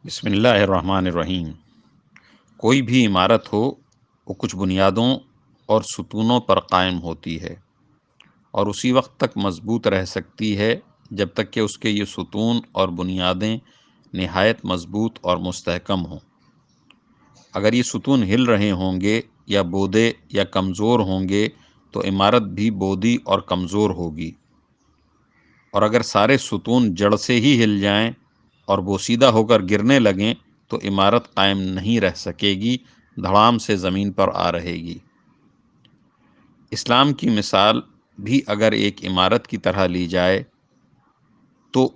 بسم اللہ الرحمن الرحیم۔ کوئی بھی عمارت ہو وہ کچھ بنیادوں اور ستونوں پر قائم ہوتی ہے اور اسی وقت تک مضبوط رہ سکتی ہے جب تک کہ اس کے یہ ستون اور بنیادیں نہایت مضبوط اور مستحکم ہوں۔ اگر یہ ستون ہل رہے ہوں گے یا بودے یا کمزور ہوں گے تو عمارت بھی بودی اور کمزور ہوگی، اور اگر سارے ستون جڑ سے ہی ہل جائیں اور بوسیدہ ہو کر گرنے لگیں تو عمارت قائم نہیں رہ سکے گی، دھڑام سے زمین پر آ رہے گی۔ اسلام کی مثال بھی اگر ایک عمارت کی طرح لی جائے تو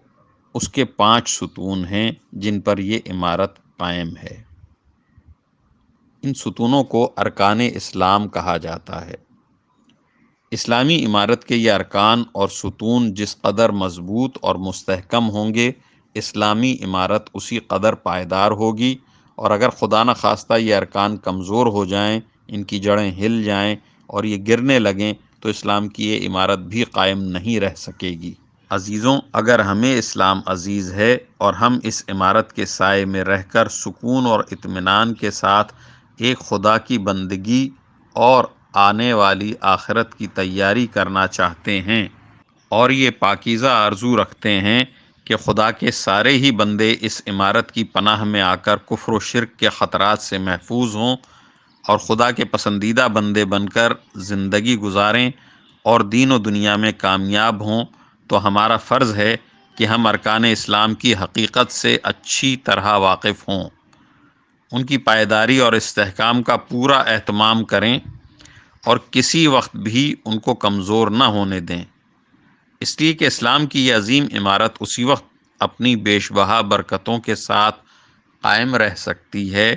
اس کے 5 ستون ہیں جن پر یہ عمارت قائم ہے۔ ان ستونوں کو ارکان اسلام کہا جاتا ہے۔ اسلامی عمارت کے یہ ارکان اور ستون جس قدر مضبوط اور مستحکم ہوں گے، اسلامی عمارت اسی قدر پائیدار ہوگی، اور اگر خدا نخواستہ یہ ارکان کمزور ہو جائیں، ان کی جڑیں ہل جائیں اور یہ گرنے لگیں تو اسلام کی یہ عمارت بھی قائم نہیں رہ سکے گی۔ عزیزوں، اگر ہمیں اسلام عزیز ہے اور ہم اس عمارت کے سائے میں رہ کر سکون اور اطمینان کے ساتھ ایک خدا کی بندگی اور آنے والی آخرت کی تیاری کرنا چاہتے ہیں، اور یہ پاکیزہ آرزو رکھتے ہیں کہ خدا کے سارے ہی بندے اس عمارت کی پناہ میں آ کر کفر و شرک کے خطرات سے محفوظ ہوں اور خدا کے پسندیدہ بندے بن کر زندگی گزاریں اور دین و دنیا میں کامیاب ہوں، تو ہمارا فرض ہے کہ ہم ارکان اسلام کی حقیقت سے اچھی طرح واقف ہوں، ان کی پائیداری اور استحکام کا پورا اہتمام کریں اور کسی وقت بھی ان کو کمزور نہ ہونے دیں، اس لیے کہ اسلام کی یہ عظیم عمارت اسی وقت اپنی بیش بہا برکتوں کے ساتھ قائم رہ سکتی ہے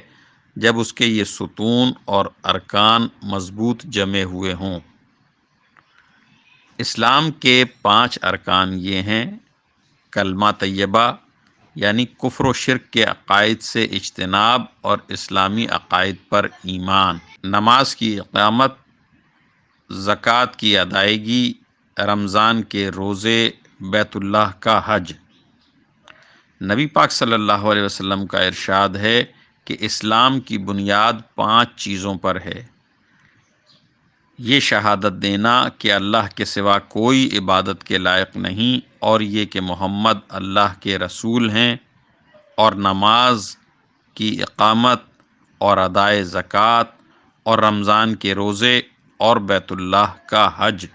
جب اس کے یہ ستون اور ارکان مضبوط جمے ہوئے ہوں۔ اسلام کے 5 ارکان یہ ہیں: کلمہ طیبہ یعنی کفر و شرک کے عقائد سے اجتناب اور اسلامی عقائد پر ایمان، نماز کی اقامت، زکوٰۃ کی ادائیگی، رمضان کے روزے، بیت اللہ کا حج۔ نبی پاک صلی اللہ علیہ وسلم کا ارشاد ہے کہ اسلام کی بنیاد 5 چیزوں پر ہے: یہ شہادت دینا کہ اللہ کے سوا کوئی عبادت کے لائق نہیں اور یہ کہ محمد اللہ کے رسول ہیں، اور نماز کی اقامت اور ادائے زکوٰۃ اور رمضان کے روزے اور بیت اللہ کا حج۔